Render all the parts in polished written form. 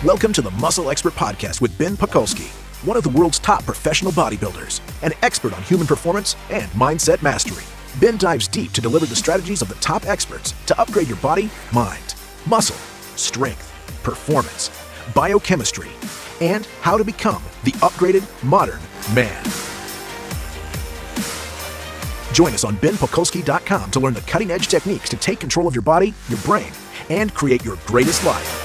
Welcome to the Muscle Expert Podcast with Ben Pakulski, one of the world's top professional bodybuilders, an expert on human performance and mindset mastery. Ben dives deep to deliver the strategies of the top experts to upgrade your body, mind, muscle, strength, performance, biochemistry, and how to become the upgraded modern man. Join us on benpakulski.com to learn the cutting-edge techniques to take control of your body, your brain, and create your greatest life.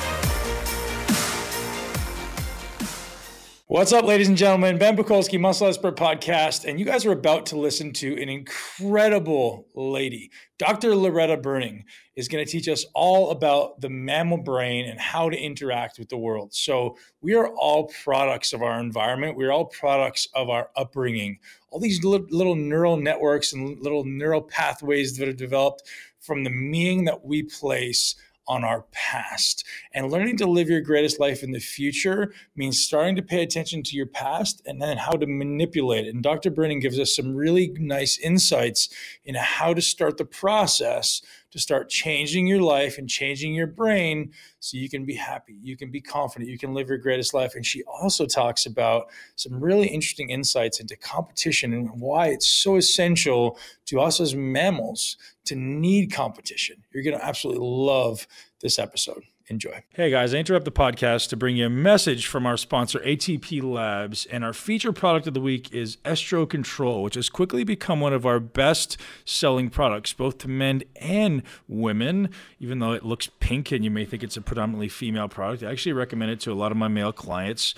What's up, ladies and gentlemen? Ben Pakulski, Muscle Expert Podcast, and you guys are about to listen to an incredible lady. Dr. Loretta Breuning is going to teach us all about the mammal brain and how to interact with the world. So we are all products of our environment. We're all products of our upbringing. All these little neural networks and little neural pathways that are developed from the meaning that we place on our past. And learning to live your greatest life in the future means starting to pay attention to your past and then how to manipulate it. And Dr. Breuning gives us some really nice insights into how to start the process to start changing your life and changing your brain so you can be happy, you can be confident, you can live your greatest life. And she also talks about some really interesting insights into competition and why it's so essential to us as mammals to need competition. You're going to absolutely love this episode. Enjoy. Hey guys, I interrupt the podcast to bring you a message from our sponsor, ATP Labs, and our featured product of the week is Estro Control, which has quickly become one of our best selling products, both to men and women. Even though it looks pink and you may think it's a predominantly female product, I actually recommend it to a lot of my male clients.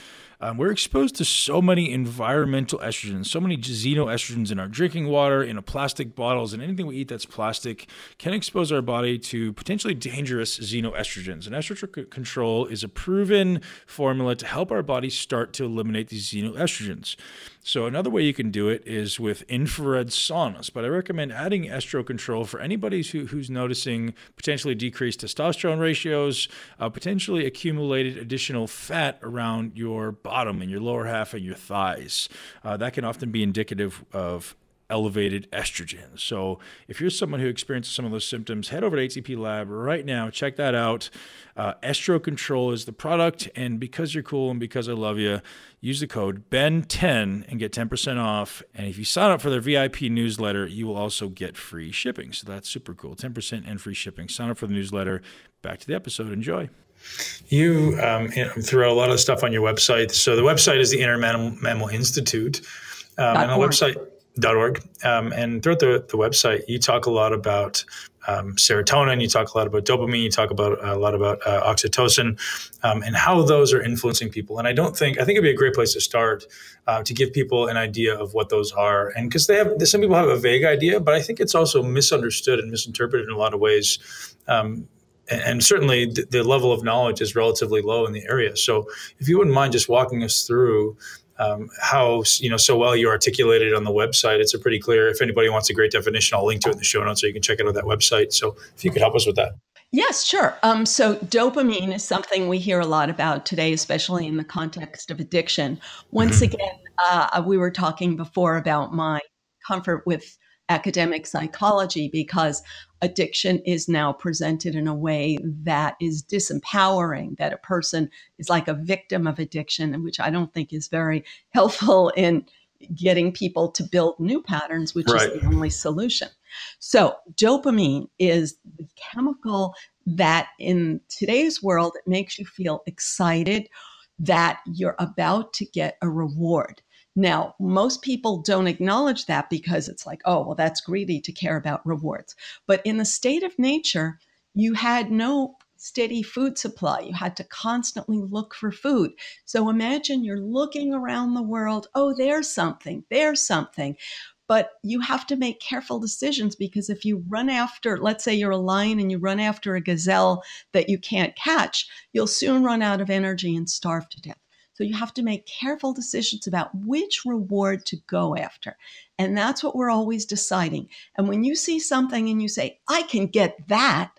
We're exposed to so many environmental estrogens, so many xenoestrogens in our drinking water, in plastic bottles, and anything we eat that's plastic can expose our body to potentially dangerous xenoestrogens. And Estro Control is a proven formula to help our body start to eliminate these xenoestrogens. So another way you can do it is with infrared saunas, but I recommend adding Estro Control for anybody who's noticing potentially decreased testosterone ratios, potentially accumulated additional fat around your bottom and your lower half and your thighs. That can often be indicative of elevated estrogen. So if you're someone who experiences some of those symptoms, head over to ATP Lab right now. Check that out. Estro Control is the product. And because you're cool and because I love you, use the code BEN10 and get 10% off. And if you sign up for their VIP newsletter, you will also get free shipping. So that's super cool. 10% and free shipping. Sign up for the newsletter. Back to the episode. Enjoy. You threw out a lot of stuff on your website. So the website is the Mammal Institute. And the website... .org. And throughout the website, you talk a lot about serotonin, you talk a lot about dopamine, you talk about a lot about oxytocin, and how those are influencing people. And I think it'd be a great place to start to give people an idea of what those are. And because some people have a vague idea, but I think it's also misunderstood and misinterpreted in a lot of ways. And certainly the level of knowledge is relatively low in the area. So if you wouldn't mind just walking us through how so well you articulated on the website. It's a pretty clear. If anybody wants a great definition, I'll link to it in the show notes so you can check it out on that website. So if you could help us with that. Yes, sure. So dopamine is something we hear a lot about today, especially in the context of addiction. Once again, we were talking before about my comfort with academic psychology because addiction is now presented in a way that is disempowering, that a person is like a victim of addiction, which I don't think is very helpful in getting people to build new patterns, which is the only solution. So dopamine is the chemical that in today's world, it makes you feel excited that you're about to get a reward. Now, most people don't acknowledge that because it's like, oh, well, that's greedy to care about rewards. But in the state of nature, you had no steady food supply. You had to constantly look for food. So imagine you're looking around the world. Oh, there's something. But you have to make careful decisions because if you run after, let's say you're a lion and you run after a gazelle that you can't catch, you'll soon run out of energy and starve to death. So you have to make careful decisions about which reward to go after. And that's what we're always deciding. And when you see something and you say, I can get that,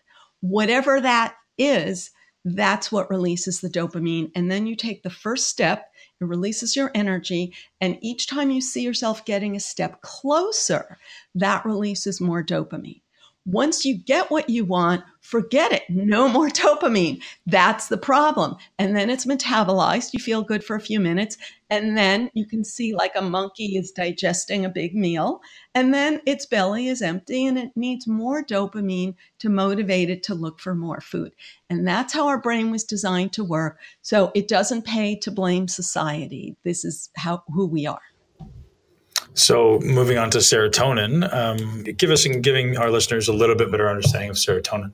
whatever that is, that's what releases the dopamine. And then you take the first step, it releases your energy. And each time you see yourself getting a step closer, that releases more dopamine. Once you get what you want, forget it. No more dopamine. That's the problem. And then it's metabolized. You feel good for a few minutes. And then you can see like a monkey is digesting a big meal. And then its belly is empty and it needs more dopamine to motivate it to look for more food. And that's how our brain was designed to work. So it doesn't pay to blame society. This is who we are. So moving on to serotonin, giving our listeners a little bit better understanding of serotonin.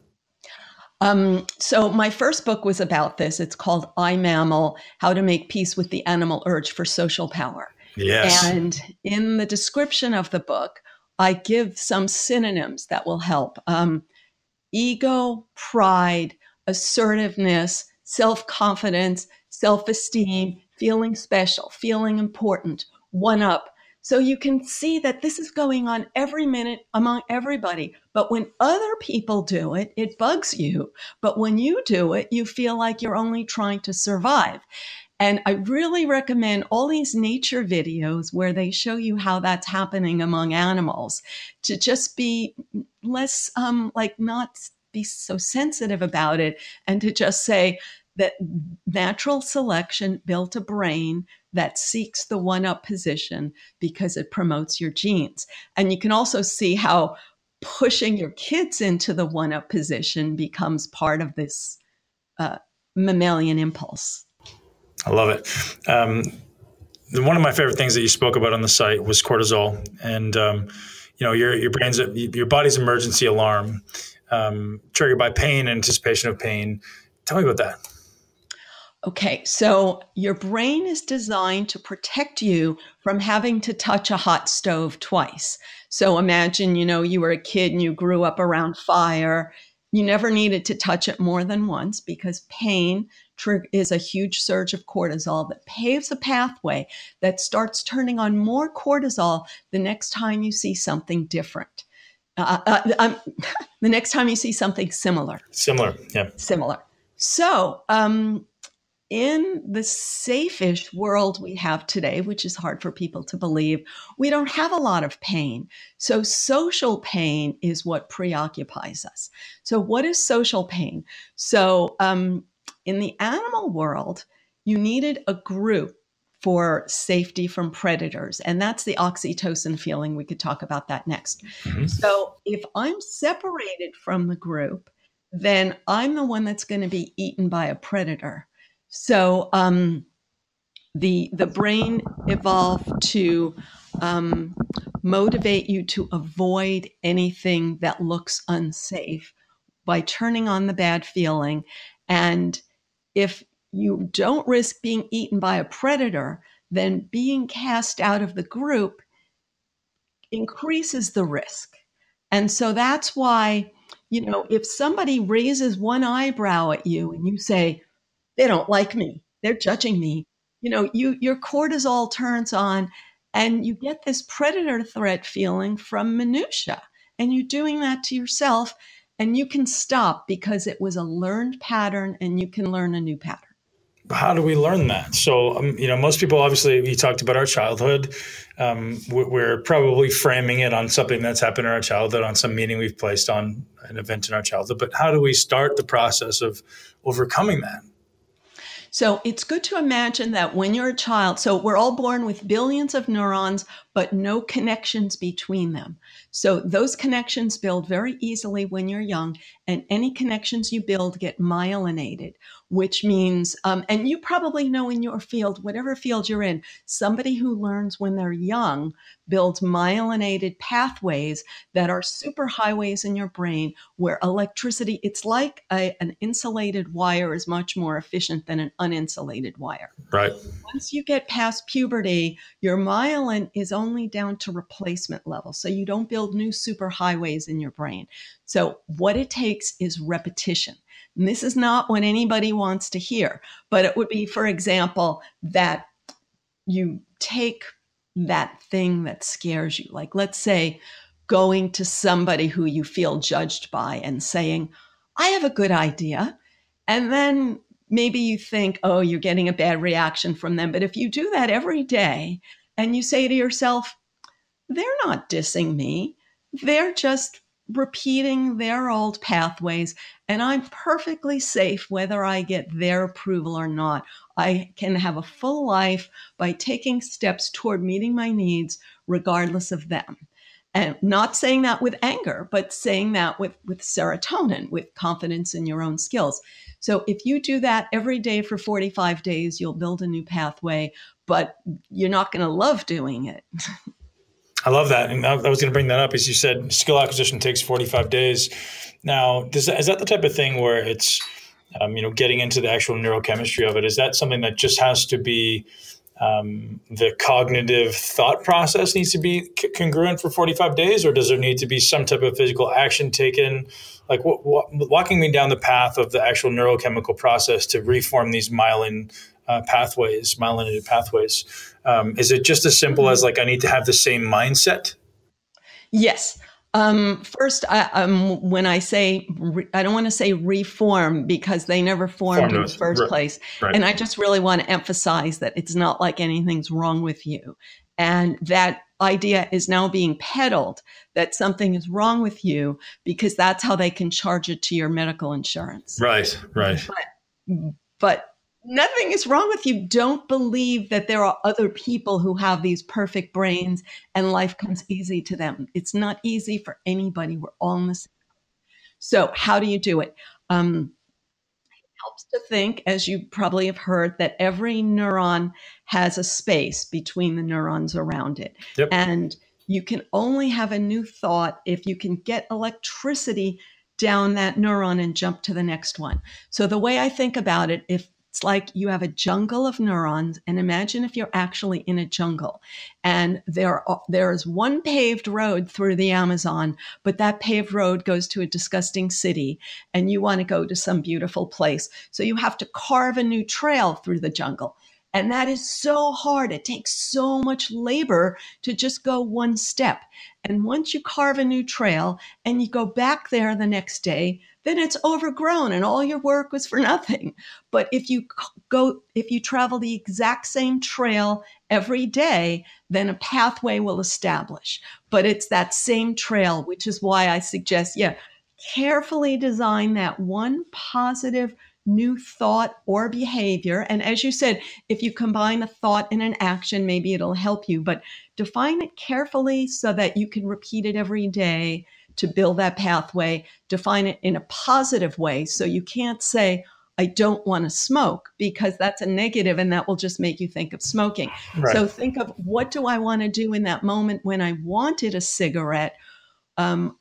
So my first book was about this. It's called I Mammal, How to Make Peace with the Animal Urge for Social Power. Yes. And in the description of the book, I give some synonyms that will help. Ego, pride, assertiveness, self-confidence, self-esteem, feeling special, feeling important, one-up. So you can see that this is going on every minute among everybody. But when other people do it, it bugs you. But when you do it, you feel like you're only trying to survive. And I really recommend all these nature videos where they show you how that's happening among animals, to just be less, not be so sensitive about it, and to just say that natural selection built a brain that seeks the one-up position because it promotes your genes. And you can also see how pushing your kids into the one-up position becomes part of this mammalian impulse. I love it. One of my favorite things that you spoke about on the site was cortisol, and your body's emergency alarm, triggered by pain, anticipation of pain. Tell me about that. Okay, so your brain is designed to protect you from having to touch a hot stove twice. So imagine, you were a kid and you grew up around fire. You never needed to touch it more than once because pain is a huge surge of cortisol that paves a pathway that starts turning on more cortisol the next time you see something different. The next time you see something similar. Similar, yeah. Similar. So in the safe-ish world we have today, which is hard for people to believe, we don't have a lot of pain. So social pain is what preoccupies us. So what is social pain? So in the animal world, you needed a group for safety from predators. And that's the oxytocin feeling. We could talk about that next. Mm-hmm. So if I'm separated from the group, then I'm the one that's going to be eaten by a predator. So the brain evolved to motivate you to avoid anything that looks unsafe by turning on the bad feeling. And if you don't risk being eaten by a predator, then being cast out of the group increases the risk. And so that's why, if somebody raises one eyebrow at you and you say, they don't like me, they're judging me, your cortisol turns on and you get this predator threat feeling from minutia. And you're doing that to yourself, and you can stop because it was a learned pattern and you can learn a new pattern. How do we learn that? So, most people, obviously, you talked about our childhood. We're probably framing it on something that's happened in our childhood, on some meaning we've placed on an event in our childhood. But how do we start the process of overcoming that? So it's good to imagine that when you're a child, so we're all born with billions of neurons, but no connections between them. So those connections build very easily when you're young, and any connections you build get myelinated, which means, and you probably know in your field, whatever field you're in, somebody who learns when they're young builds myelinated pathways that are superhighways in your brain where electricity, it's like an insulated wire is much more efficient than an uninsulated wire. Right. Once you get past puberty, your myelin is only down to replacement level. So you don't build new superhighways in your brain. So what it takes is repetition. And this is not what anybody wants to hear, but it would be, for example, that you take that thing that scares you. Like, let's say, going to somebody who you feel judged by and saying, I have a good idea. And then maybe you think, oh, you're getting a bad reaction from them. But if you do that every day and you say to yourself, they're not dissing me, they're just repeating their old pathways, and I'm perfectly safe whether I get their approval or not. I can have a full life by taking steps toward meeting my needs regardless of them. And not saying that with anger, but saying that with serotonin, with confidence in your own skills. So if you do that every day for 45 days, you'll build a new pathway, but you're not going to love doing it. I love that. And I was going to bring that up. As you said, skill acquisition takes 45 days. Now, is that the type of thing where it's, getting into the actual neurochemistry of it? Is that something that just has to be the cognitive thought process needs to be congruent for 45 days, or does there need to be some type of physical action taken? Like walking me down the path of the actual neurochemical process to reform these myelinated pathways. Is it just as simple as like, I need to have the same mindset? Yes. First, when I say, I don't want to say reform because they never formed in the first place. Right. And I just really want to emphasize that it's not like anything's wrong with you. And that idea is now being peddled that something is wrong with you because that's how they can charge it to your medical insurance. Right. But nothing is wrong with you. Don't believe that there are other people who have these perfect brains and life comes easy to them. It's not easy for anybody. We're all in the same. So how do you do it? It helps to think, as you probably have heard, that every neuron has a space between the neurons around it. Yep. And you can only have a new thought if you can get electricity down that neuron and jump to the next one. So the way I think about it, it's like you have a jungle of neurons, and imagine if you're actually in a jungle and there is one paved road through the Amazon, but that paved road goes to a disgusting city and you want to go to some beautiful place. So you have to carve a new trail through the jungle. And that is so hard. It takes so much labor to just go one step. And once you carve a new trail and you go back there the next day, then it's overgrown and all your work was for nothing. But if you travel the exact same trail every day, then a pathway will establish. But it's that same trail, which is why I suggest, carefully design that one positive new thought or behavior. And as you said, if you combine a thought and an action, maybe it'll help you, but define it carefully so that you can repeat it every day to build that pathway. Define it in a positive way. So you can't say, I don't want to smoke, because that's a negative and that will just make you think of smoking. Right. So think of, what do I want to do in that moment when I wanted a cigarette?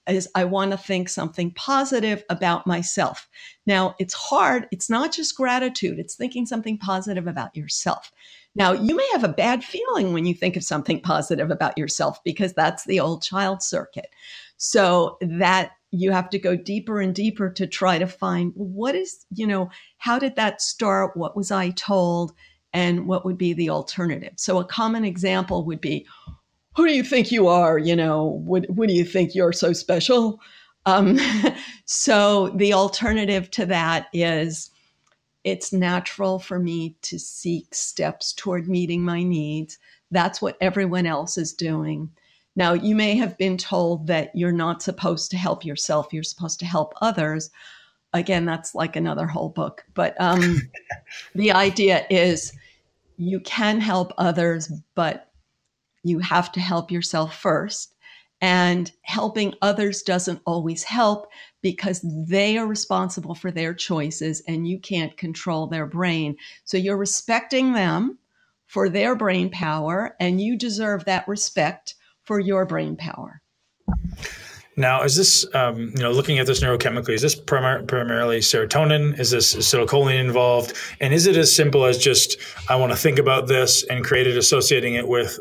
Is I want to think something positive about myself. Now, it's hard. It's not just gratitude. It's thinking something positive about yourself. Now, you may have a bad feeling when you think of something positive about yourself because that's the old child circuit. So that you have to go deeper and deeper to try to find, what is, how did that start? What was I told? And what would be the alternative? So a common example would be, who do you think you are? What do you think, you're so special? So the alternative to that is, it's natural for me to seek steps toward meeting my needs. That's what everyone else is doing. Now, you may have been told that you're not supposed to help yourself. You're supposed to help others. Again, that's like another whole book. But the idea is you can help others, but you have to help yourself first. And helping others doesn't always help because they are responsible for their choices and you can't control their brain. So you're respecting them for their brain power, and you deserve that respect for your brain power. Now, is this, looking at this neurochemically, is this primarily serotonin? Is this acetylcholine involved? And is it as simple as just, I want to think about this and create it, associating it with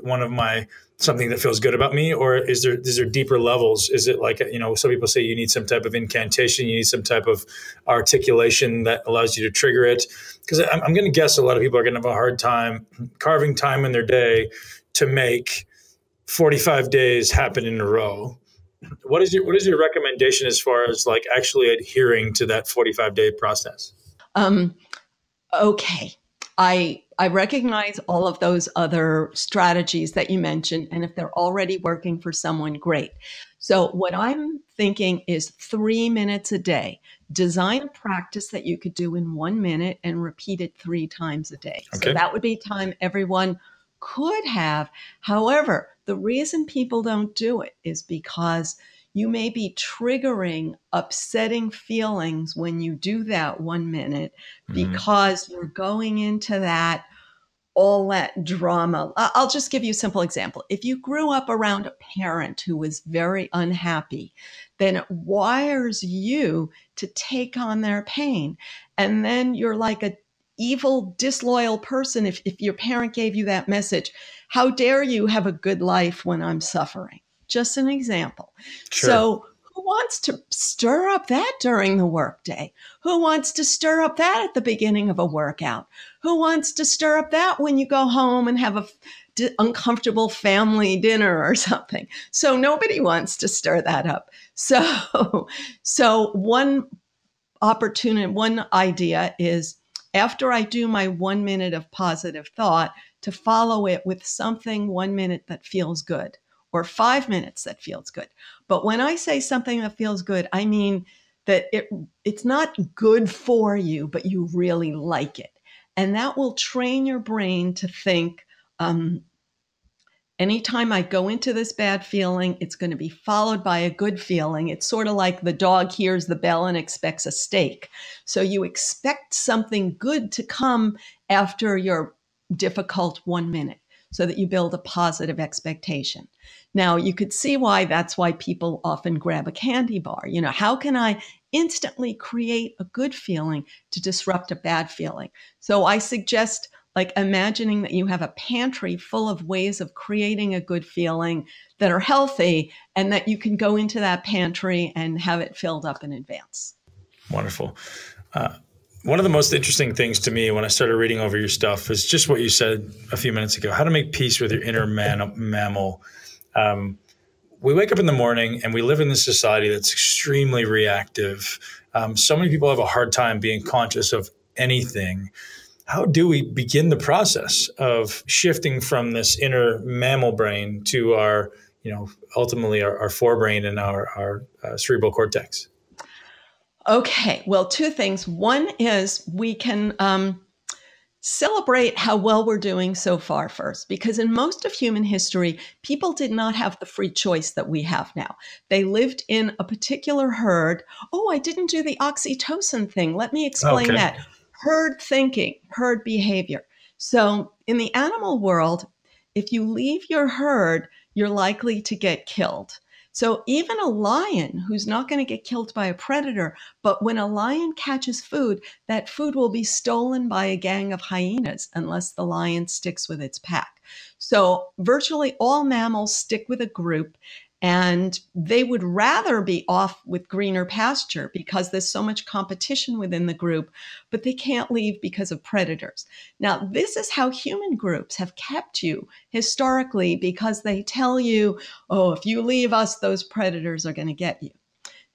something that feels good about me? Or is there deeper levels? Is it like, some people say you need some type of incantation, you need some type of articulation that allows you to trigger it? Because I'm going to guess a lot of people are going to have a hard time carving time in their day to make 45 days happen in a row. What is your recommendation as far as like actually adhering to that 45-day process? Okay. I I recognize all of those other strategies that you mentioned, and if they're already working for someone, great. So what I'm thinking is 3 minutes a day. Design a practice that you could do in 1 minute and repeat it 3 times a day. Okay. So that would be time everyone could have. However, the reason people don't do it is because you may be triggering upsetting feelings when you do that 1 minute because you're going into that, all that drama. I'll just give you a simple example. If you grew up around a parent who was very unhappy, then it wires you to take on their pain. And then you're like a evil, disloyal person if your parent gave you that message. How dare you have a good life when I'm suffering? Just an example. Sure. So who wants to stir up that during the workday? Who wants to stir up that at the beginning of a workout? Who wants to stir up that when you go home and have a uncomfortable family dinner or something? So nobody wants to stir that up. So one idea is, after I do my 1 minute of positive thought, to follow it with something 1 minute that feels good, or 5 minutes that feels good. But when I say something that feels good, I mean that it's not good for you, but you really like it. And that will train your brain to think, anytime I go into this bad feeling, it's going to be followed by a good feeling. It's sort of like the dog hears the bell and expects a steak. So you expect something good to come after your difficult 1 minute, so that you build a positive expectation. Now, you could see why that's why people often grab a candy bar. You know, how can I instantly create a good feeling to disrupt a bad feeling? So I suggest, like, imagining that you have a pantry full of ways of creating a good feeling that are healthy, and that you can go into that pantry and have it filled up in advance. Wonderful. One of the most interesting things to me when I started reading over your stuff is just what you said a few minutes ago, how to make peace with your inner mammal. We wake up in the morning and we live in this society that's extremely reactive. So many people have a hard time being conscious of anything. How do we begin the process of shifting from this inner mammal brain to our, ultimately our forebrain and our cerebral cortex? Okay, well, 2 things. One is we can celebrate how well we're doing so far first, because in most of human history, people did not have the free choice that we have now. They lived in a particular herd. Oh, I didn't do the oxytocin thing. Let me explain that. Herd thinking, herd behavior. So in the animal world, if you leave your herd, you're likely to get killed. So even a lion, who's not going to get killed by a predator, but when a lion catches food, that food will be stolen by a gang of hyenas unless the lion sticks with its pack. So virtually all mammals stick with a group, and they would rather be off with greener pasture because there's so much competition within the group, but they can't leave because of predators. Now, this is how human groups have kept you historically, because they tell you, oh, if you leave us, those predators are going to get you.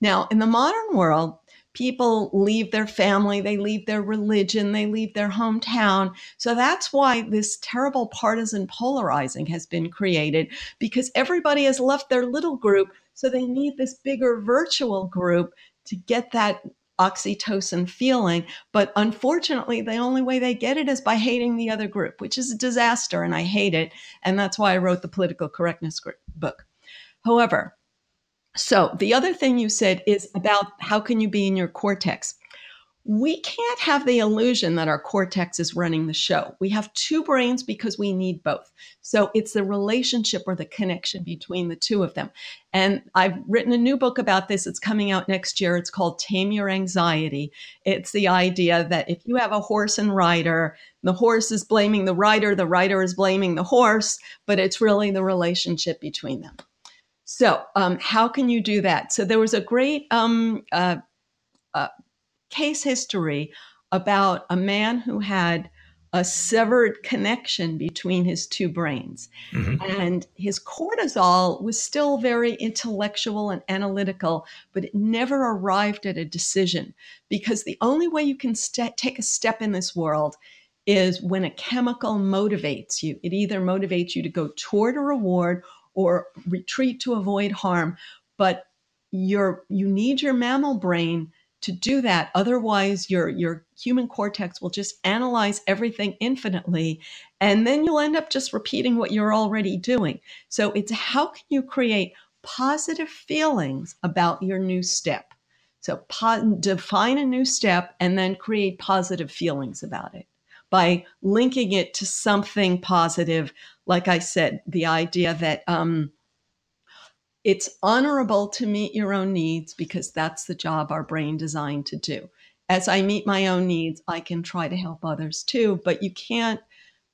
Now, in the modern world, people leave their family, they leave their religion, they leave their hometown. So that's why this terrible partisan polarizing has been created, because everybody has left their little group. So they need this bigger virtual group to get that oxytocin feeling. But unfortunately, the only way they get it is by hating the other group, which is a disaster, and I hate it. And that's why I wrote the political correctness book. However, so the other thing you said is about how can you be in your cortex. We can't have the illusion that our cortex is running the show. We have 2 brains because we need both. So it's the relationship or the connection between the 2 of them. And I've written a new book about this. It's coming out next year. It's called Tame Your Anxiety. It's the idea that if you have a horse and rider, the horse is blaming the rider is blaming the horse, but it's really the relationship between them. So how can you do that? So there was a great case history about a man who had a severed connection between his 2 brains. And his cortisol was still very intellectual and analytical, but it never arrived at a decision, because the only way you can take a step in this world is when a chemical motivates you. It either motivates you to go toward a reward or retreat to avoid harm, but you need your mammal brain to do that. Otherwise, your human cortex will just analyze everything infinitely, and then you'll end up just repeating what you're already doing. So it's how can you create positive feelings about your new step? So define a new step and then create positive feelings about it by linking it to something positive. Like I said, the idea that it's honorable to meet your own needs because that's the job our brain designed to do. As I meet my own needs, I can try to help others too, but you can't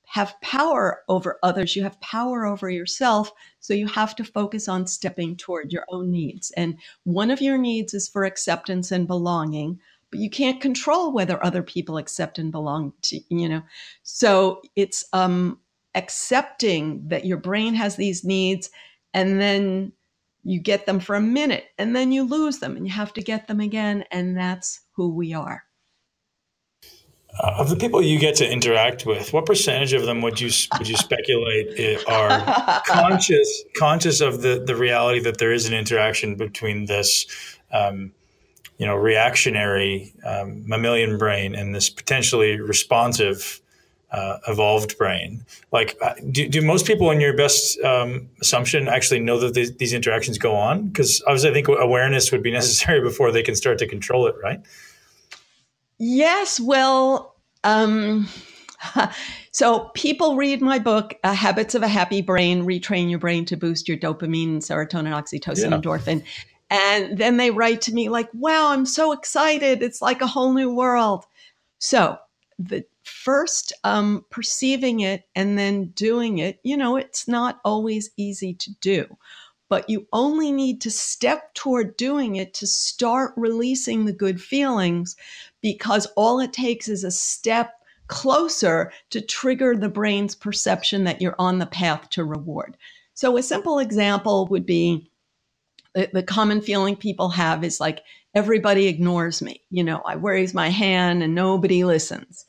have power over others. You have power over yourself. So you have to focus on stepping toward your own needs. And one of your needs is for acceptance and belonging, but you can't control whether other people accept and belong to, So it's accepting that your brain has these needs, and then you get them for a minute and then you lose them and you have to get them again. And that's who we are. Of the people you get to interact with, what percentage of them would you speculate are conscious of the reality that there is an interaction between this, reactionary mammalian brain and this potentially responsive, evolved brain? Like, do most people, in your best assumption, actually know that these interactions go on? Because obviously, I think awareness would be necessary before they can start to control it, right? Yes, well, so people read my book, Habits of a Happy Brain, Retrain Your Brain to Boost Your Dopamine, Serotonin, Oxytocin, Endorphin. And then they write to me like, wow, I'm so excited. It's like a whole new world. So the first perceiving it and then doing it, it's not always easy to do. But you only need to step toward doing it to start releasing the good feelings, because all it takes is a step closer to trigger the brain's perception that you're on the path to reward. So a simple example would be the common feeling people have is like, everybody ignores me. I raise my hand and nobody listens.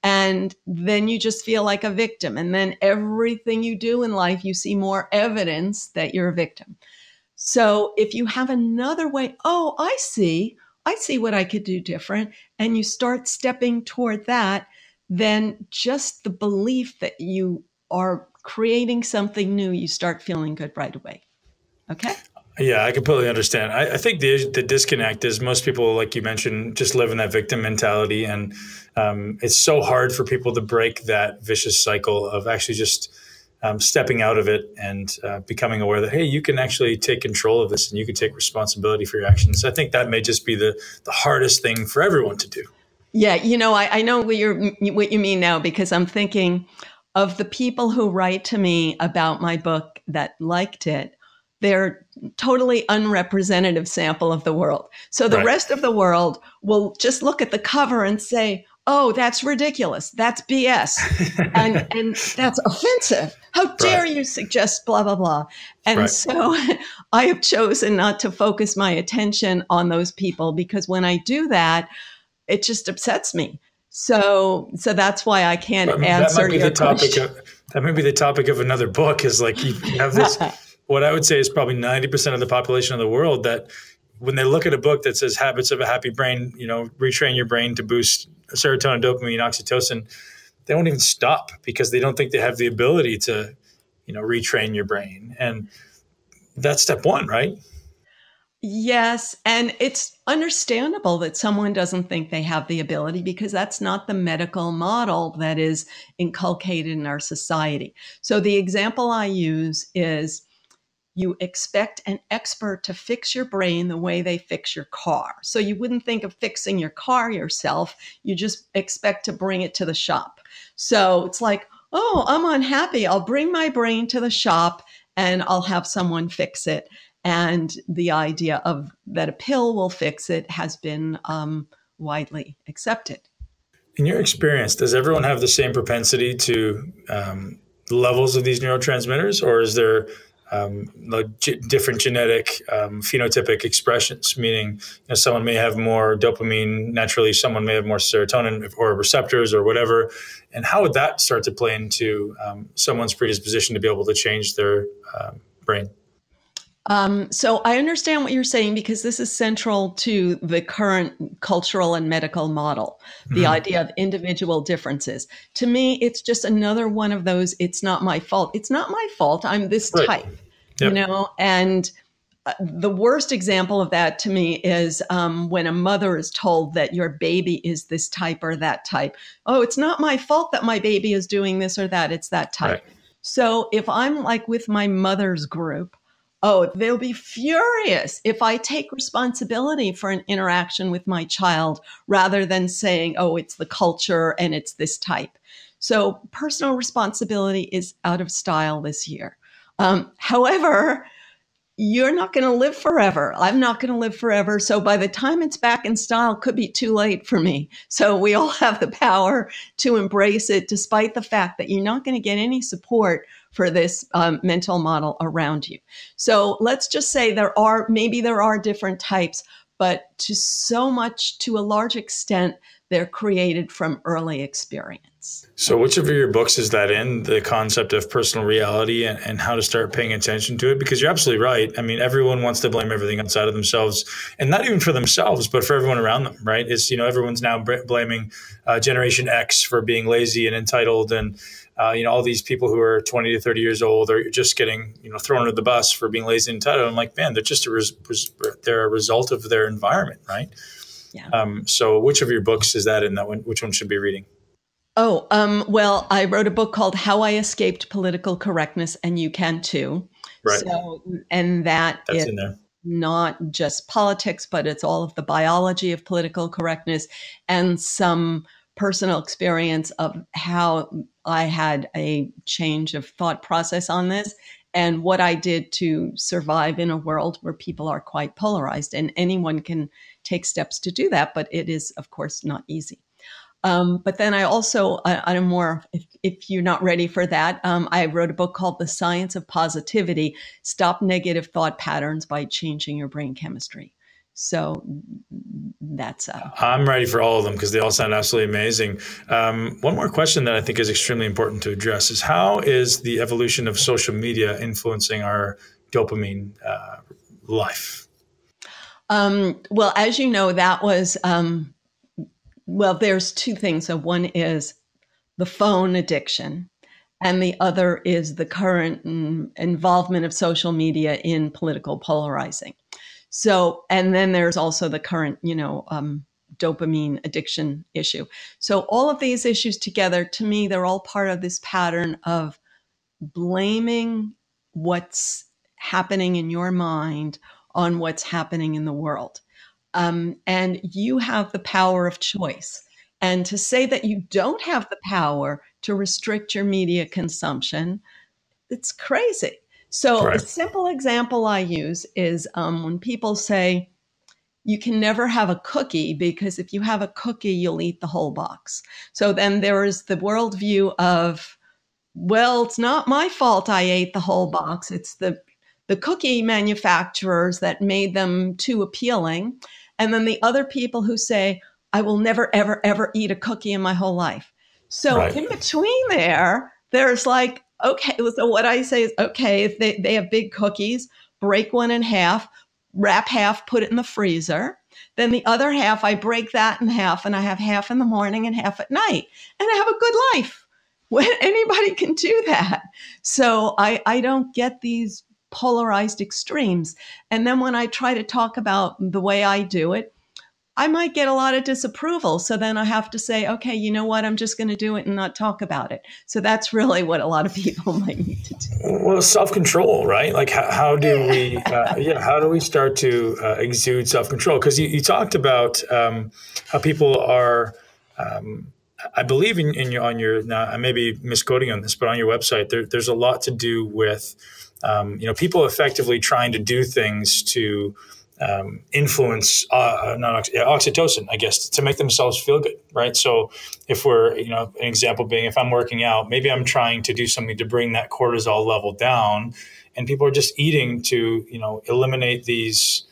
And then you just feel like a victim. And then everything you do in life, you see more evidence that you're a victim. So if you have another way, oh, I see what I could do different, and you start stepping toward that, then just the belief that you are creating something new, you start feeling good right away. Okay? Yeah, I completely understand. I think the disconnect is most people, like you mentioned, just live in that victim mentality. And it's so hard for people to break that vicious cycle of actually just stepping out of it and becoming aware that, hey, you can actually take control of this and you can take responsibility for your actions. I think that may just be the hardest thing for everyone to do. Yeah, I know what you mean now, because I'm thinking of the people who write to me about my book that liked it. They're totally unrepresentative sample of the world. So the rest of the world will just look at the cover and say, oh, that's ridiculous. That's BS. and that's offensive. How dare you suggest blah, blah, blah. And so I have chosen not to focus my attention on those people, because when I do that, it just upsets me. So that's why I can't answer your question. That may be the topic of another book, is like you have this... What I would say is probably 90% of the population of the world that when they look at a book that says Habits of a Happy Brain, retrain your brain to boost serotonin, dopamine, oxytocin, they won't even stop because they don't think they have the ability to, retrain your brain. And that's step one, right? Yes. And it's understandable that someone doesn't think they have the ability, because that's not the medical model that is inculcated in our society. So the example I use is, you expect an expert to fix your brain the way they fix your car. So you wouldn't think of fixing your car yourself. You just expect to bring it to the shop. So it's like, oh, I'm unhappy. I'll bring my brain to the shop and I'll have someone fix it. And the idea of that a pill will fix it has been widely accepted. In your experience, does everyone have the same propensity to levels of these neurotransmitters, or is there different genetic phenotypic expressions, meaning someone may have more dopamine naturally, someone may have more serotonin or receptors or whatever. And how would that start to play into someone's predisposition to be able to change their brain? So I understand what you're saying because this is central to the current cultural and medical model, the idea of individual differences. To me, it's just another one of those, it's not my fault. It's not my fault. I'm this type, and the worst example of that to me is when a mother is told that your baby is this type or that type. Oh, it's not my fault that my baby is doing this or that. It's that type. Right. So if I'm like with my mother's group, oh, they'll be furious if I take responsibility for an interaction with my child rather than saying, oh, it's the culture and it's this type. So personal responsibility is out of style this year. However, you're not going to live forever. I'm not going to live forever. So by the time it's back in style, it could be too late for me. So we all have the power to embrace it, despite the fact that you're not going to get any support for this mental model around you. So let's just say there are different types, but to a large extent, they're created from early experience. So which of your books is that in, the concept of personal reality and how to start paying attention to it? Because you're absolutely right. I mean, everyone wants to blame everything outside of themselves, and not even for themselves, but for everyone around them, right? It's, everyone's now blaming Generation X for being lazy and entitled, and all these people who are 20 to 30 years old are just getting, thrown under the bus for being lazy and entitled. I'm like, man, they're just they're a result of their environment, right? Yeah. So which of your books is that in? That one, which one should be reading? Oh, well, I wrote a book called How I Escaped Political Correctness, and You Can Too. Right. So, and that's in there. Not just politics, but it's all of the biology of political correctness and some personal experience of how I had a change of thought process on this and what I did to survive in a world where people are quite polarized. And anyone can take steps to do that, but it is, of course, not easy. But then I also, if you're not ready for that, I wrote a book called The Science of Positivity, Stop Negative Thought Patterns by Changing Your Brain Chemistry. So that's I'm ready for all of them because they all sound absolutely amazing. One more question that I think is extremely important to address is how is the evolution of social media influencing our dopamine life? Well, as you know, that was... well, there's two things. So one is the phone addiction, and the other is the current involvement of social media in political polarizing. So, and then there's also the current, dopamine addiction issue. So all of these issues together, to me, they're all part of this pattern of blaming what's happening in your mind on what's happening in the world. And you have the power of choice. And to say that you don't have the power to restrict your media consumption, it's crazy. So right. A simple example I use is when people say, you can never have a cookie because if you have a cookie, you'll eat the whole box. So then there is the worldview of, well, it's not my fault I ate the whole box. It's the cookie manufacturers that made them too appealing. And then the other people who say, I will never, ever, ever eat a cookie in my whole life. So right. In between there's like, okay, so what I say is, okay, if they have big cookies, break one in half, wrap half, put it in the freezer. Then the other half, I break that in half and I have half in the morning and half at night. And I have a good life. When anybody can do that. So I don't get these polarized extremes. And then when I try to talk about the way I do it, I might get a lot of disapproval. So then I have to say, okay, you know what? I'm just going to do it and not talk about it. So that's really what a lot of people might need to do. Well, self-control, right? Like how do we, how do we start to exude self-control? Because you talked about how people are, I believe on your, now I may be misquoting on this, but on your website, there's a lot to do with, people effectively trying to do things to influence oxytocin, I guess, to make themselves feel good, right? So if we're, an example being, if I'm working out, maybe I'm trying to do something to bring that cortisol level down, and people are just eating to, eliminate these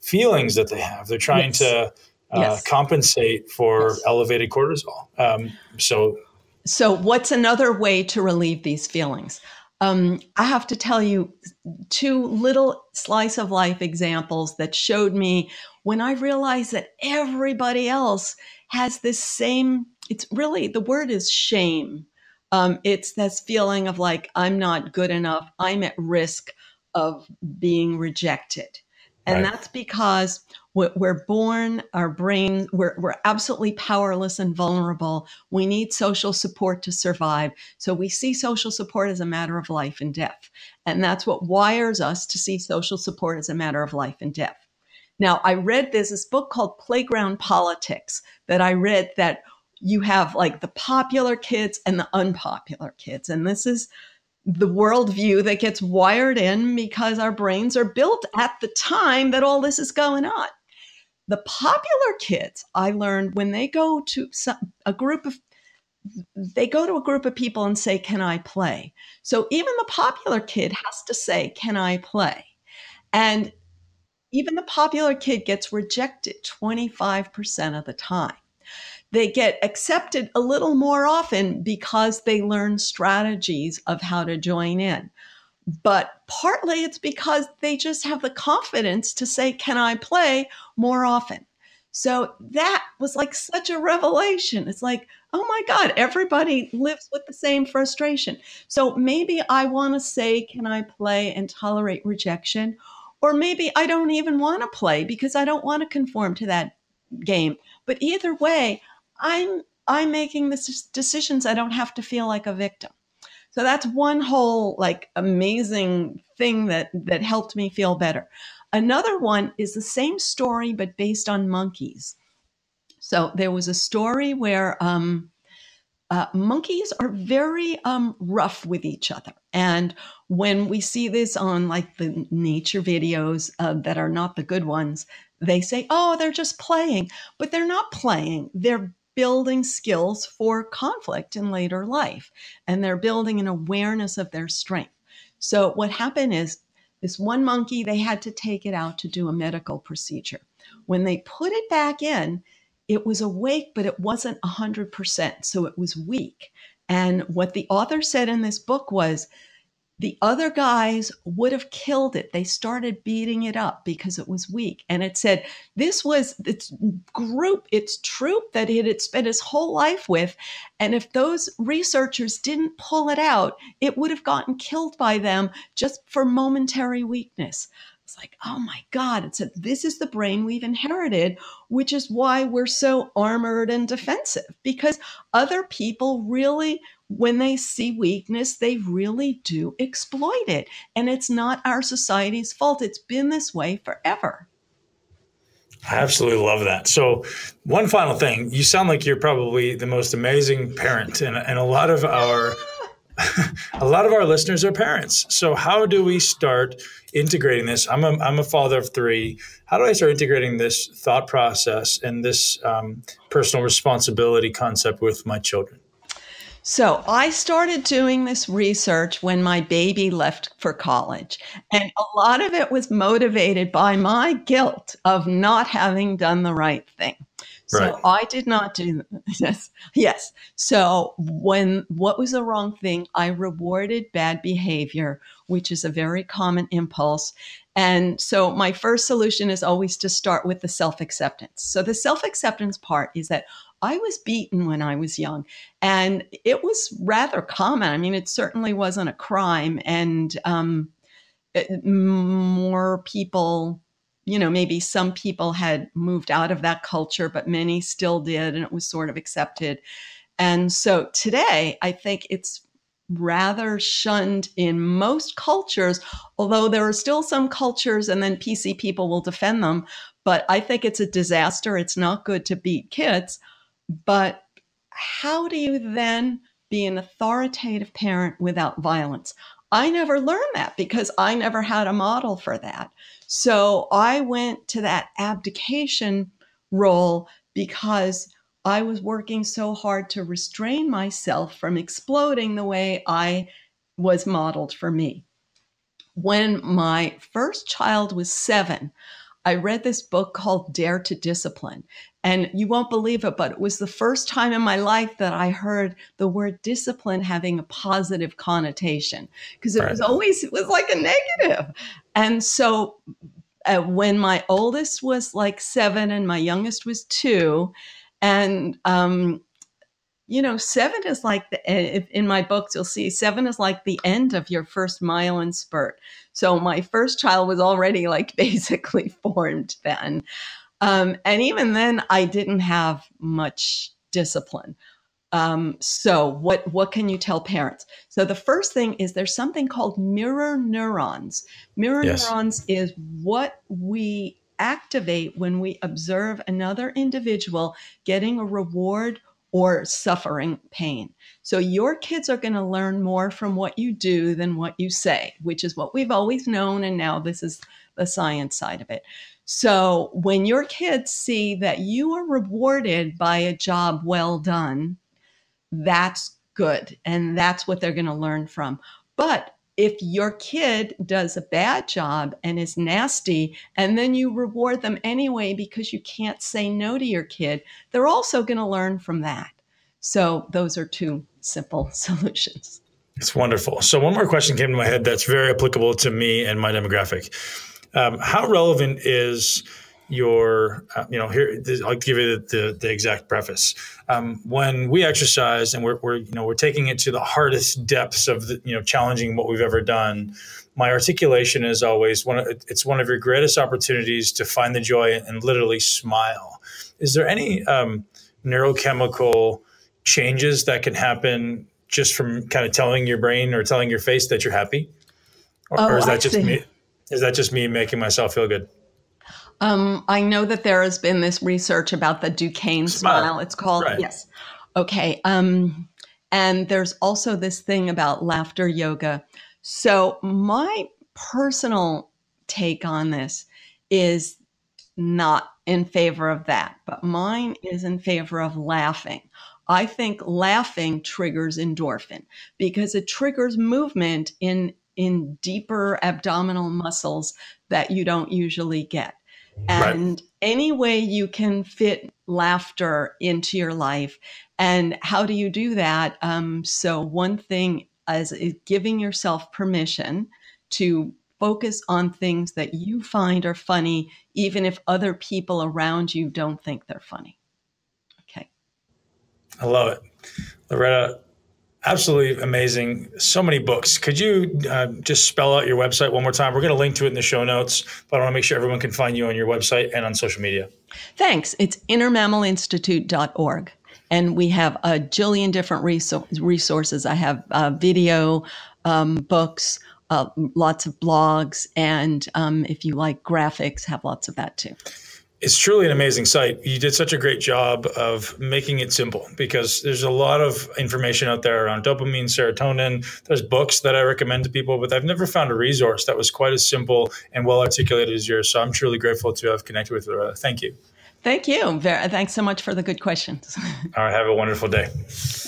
feelings that they have. They're trying to compensate for elevated cortisol. So what's another way to relieve these feelings? I have to tell you 2 little slice of life examples that showed me when I realized that everybody else has this same, it's really, the word is shame. It's this feeling of like, I'm not good enough. I'm at risk of being rejected. And that's because we're born, our brain, we're absolutely powerless and vulnerable. We need social support to survive. So we see social support as a matter of life and death. And that's what wires us to see social support as a matter of life and death. Now, I read this book called Playground Politics that I read that you have like the popular kids and the unpopular kids. And this is the worldview that gets wired in because our brains are built at the time that all this is going on. The popular kids, I learned, when they go to a group of people and say, can I play? So even the popular kid has to say, can I play? And even the popular kid gets rejected 25% of the time. They get accepted a little more often because they learn strategies of how to join in. But partly it's because they just have the confidence to say, can I play, more often. So that was like such a revelation. It's like, oh my God, everybody lives with the same frustration. So maybe I want to say, can I play, and tolerate rejection? Or maybe I don't even want to play because I don't want to conform to that game. But either way, I'm making the decisions. I don't have to feel like a victim. So that's one whole like amazing thing that helped me feel better. Another one is the same story, but based on monkeys. So there was a story where monkeys are very rough with each other. And when we see this on like the nature videos that are not the good ones, they say, oh, they're just playing. But they're not playing. They're building skills for conflict in later life. And they're building an awareness of their strength. So what happened is this one monkey, they had to take it out to do a medical procedure. When they put it back in, it was awake, but it wasn't 100%. So it was weak. And what the author said in this book was the other guys would have killed it. They started beating it up because it was weak. And it said this was its group, its troop that it had spent its whole life with. And if those researchers didn't pull it out, it would have gotten killed by them just for momentary weakness. It's like, oh my God, it said, this is the brain we've inherited, which is why we're so armored and defensive, because other people really, when they see weakness, they really do exploit it. And it's not our society's fault. It's been this way forever. I absolutely love that. So one final thing, you sound like you're probably the most amazing parent, and a lot of our listeners are parents. So how do we start integrating this? I'm a father of 3. How do I start integrating this thought process and this personal responsibility concept with my children? So I started doing this research when my baby left for college. And a lot of it was motivated by my guilt of not having done the right thing. So I did not do this. Yes. So what was the wrong thing? I rewarded bad behavior, which is a very common impulse. And so my first solution is always to start with the self-acceptance. So the self-acceptance part is that I was beaten when I was young, and it was rather common. I mean, it certainly wasn't a crime, and more people, maybe some people had moved out of that culture, but many still did, and it was sort of accepted. And so today, I think it's rather shunned in most cultures, although there are still some cultures, and then PC people will defend them. But I think it's a disaster. It's not good to beat kids. But how do you then be an authoritative parent without violence? I never learned that because I never had a model for that. So I went to that abdication role because I was working so hard to restrain myself from exploding the way I was modeled for me. When my first child was 7, I read this book called Dare to Discipline. And you won't believe it, but it was the first time in my life that I heard the word discipline having a positive connotation, because it was like a negative. And so when my oldest was like 7 and my youngest was 2, and 7 is like in my books, you'll see 7 is like the end of your first myelin spurt. So my first child was already like basically formed then. And even then I didn't have much discipline. So what can you tell parents? So the first thing is there's something called mirror neurons. Mirror neurons is what we activate when we observe another individual getting a reward or suffering pain. So your kids are going to learn more from what you do than what you say, which is what we've always known. And now this is the science side of it. So when your kids see that you are rewarded by a job well done, that's good. And that's what they're going to learn from. But if your kid does a bad job and is nasty, and then you reward them anyway because you can't say no to your kid, they're also going to learn from that. So those are 2 simple solutions. It's wonderful. So one more question came to my head that's very applicable to me and my demographic. How relevant is your, here, I'll give you the exact preface. When we exercise and we're taking it to the hardest depths of challenging what we've ever done, my articulation is always it's one of your greatest opportunities to find the joy and literally smile. Is there any neurochemical changes that can happen just from kind of telling your brain or telling your face that you're happy? Or is that just me? Is that just me making myself feel good? I know that there has been this research about the Duquesne smile. It's called. Right. Yes. Okay. And there's also this thing about laughter yoga. So my personal take on this is not in favor of that, but mine is in favor of laughing. I think laughing triggers endorphin because it triggers movement in deeper abdominal muscles that you don't usually get. And any way you can fit laughter into your life. And how do you do that? So one thing is giving yourself permission to focus on things that you find are funny, even if other people around you don't think they're funny. Okay. I love it. Loretta, absolutely amazing. So many books. Could you just spell out your website one more time? We're going to link to it in the show notes, but I want to make sure everyone can find you on your website and on social media. Thanks. It's innermammalinstitute.org. And we have a jillion different resources. I have video, books, lots of blogs, and if you like graphics, have lots of that too. It's truly an amazing site. You did such a great job of making it simple because there's a lot of information out there around dopamine, serotonin. There's books that I recommend to people, but I've never found a resource that was quite as simple and well articulated as yours. So I'm truly grateful to have connected with Loretta. Thank you. Thank you. Thanks so much for the good questions. All right. Have a wonderful day.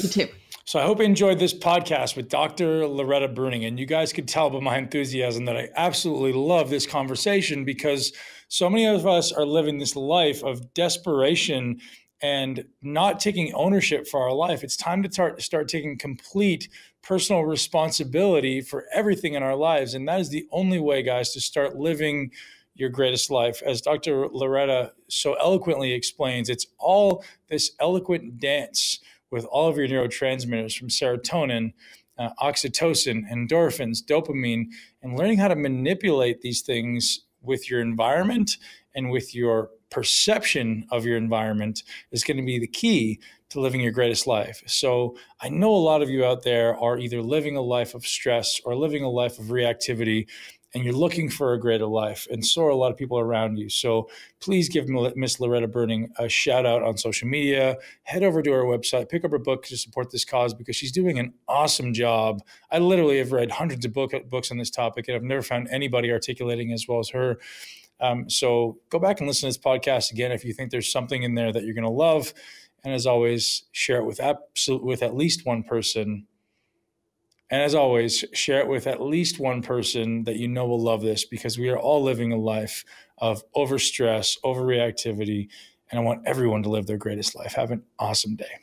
You too. So I hope you enjoyed this podcast with Dr. Loretta Breuning. And you guys could tell by my enthusiasm that I absolutely love this conversation because so many of us are living this life of desperation and not taking ownership for our life. It's time to start taking complete personal responsibility for everything in our lives. And that is the only way, guys, to start living your greatest life. As Dr. Loretta so eloquently explains, it's all this eloquent dance with all of your neurotransmitters from serotonin, oxytocin, endorphins, dopamine, and learning how to manipulate these things with your environment and with your perception of your environment is going to be the key to living your greatest life. So I know a lot of you out there are either living a life of stress or living a life of reactivity, and you're looking for a greater life. And so are a lot of people around you. So please give Miss Loretta Breuning a shout out on social media. Head over to her website, pick up her book to support this cause, because she's doing an awesome job. I literally have read hundreds of books on this topic, and I've never found anybody articulating as well as her. So go back and listen to this podcast again if you think there's something in there that you're going to love. And as always, share it with at least one person. And as always, share it with at least one person that you know will love this, because we are all living a life of overstress, overreactivity, and I want everyone to live their greatest life. Have an awesome day.